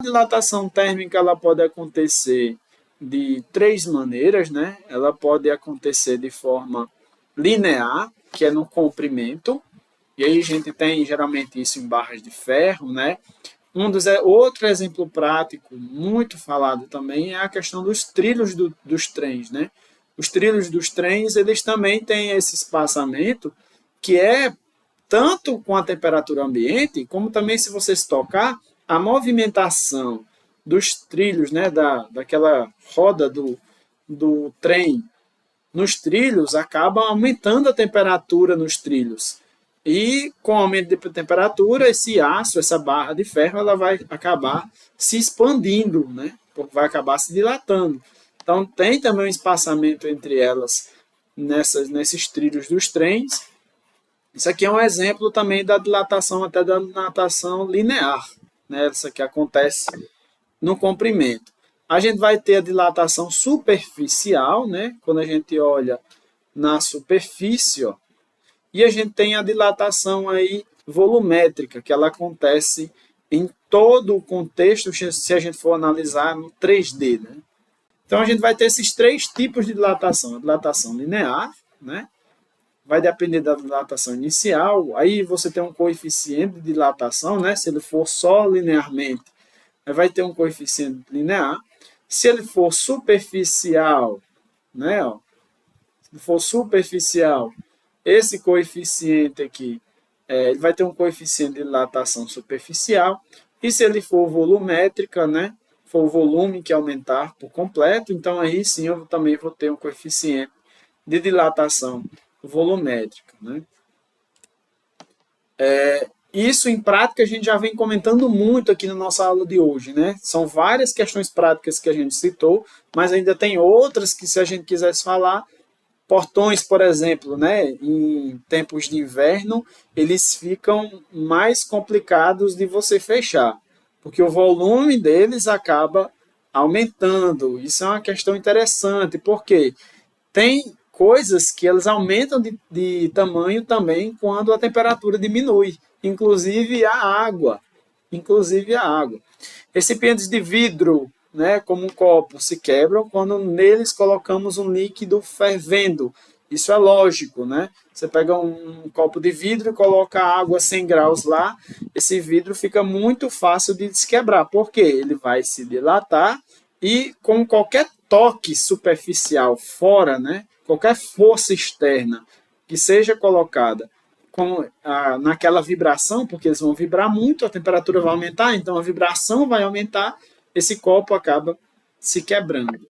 A dilatação térmica ela pode acontecer de três maneiras, né? Ela pode acontecer de forma linear, que é no comprimento, e aí a gente tem geralmente isso em barras de ferro, né? Outro exemplo prático, muito falado também, é a questão dos trilhos dos trens, né? Os trilhos dos trens, eles também têm esse espaçamento que é tanto com a temperatura ambiente, como também se você se tocar, a movimentação dos trilhos, né, daquela roda do trem nos trilhos, acaba aumentando a temperatura nos trilhos. E com o aumento de temperatura, esse aço, essa barra de ferro, ela vai acabar se expandindo, né? Vai acabar se dilatando. Então, tem também um espaçamento entre elas nesses trilhos dos trens. Isso aqui é um exemplo também da dilatação, até da dilatação linear, né? Essa que acontece no comprimento. A gente vai ter a dilatação superficial, né? Quando a gente olha na superfície, ó, e a gente tem a dilatação aí volumétrica, que ela acontece em todo o contexto, se a gente for analisar no 3D, né? Então a gente vai ter esses três tipos de dilatação. A dilatação linear, né? Vai depender da dilatação inicial. Aí você tem um coeficiente de dilatação, né? Se ele for só linearmente, vai ter um coeficiente linear. Se ele for superficial, né? Ó, se ele for superficial, esse coeficiente aqui, ele vai ter um coeficiente de dilatação superficial. E se ele for volumétrica, né? For o volume que aumentar por completo, então aí sim eu também vou ter um coeficiente de dilatação volumétrica, né? Isso em prática a gente já vem comentando muito aqui na nossa aula de hoje, né? São várias questões práticas que a gente citou, mas ainda tem outras que, se a gente quisesse falar, portões, por exemplo, né? Em tempos de inverno, eles ficam mais complicados de você fechar, porque o volume deles acaba aumentando. Isso é uma questão interessante, porque tem coisas que elas aumentam de tamanho também quando a temperatura diminui, inclusive a água. Inclusive a água. Recipientes de vidro, né, como um copo, se quebram quando neles colocamos um líquido fervendo. Isso é lógico, né? Você pega um copo de vidro e coloca água a 100 graus lá, esse vidro fica muito fácil de se quebrar, porque ele vai se dilatar e com qualquer toque superficial fora, né, qualquer força externa que seja colocada naquela vibração, porque eles vão vibrar muito, a temperatura vai aumentar, então a vibração vai aumentar, esse copo acaba se quebrando.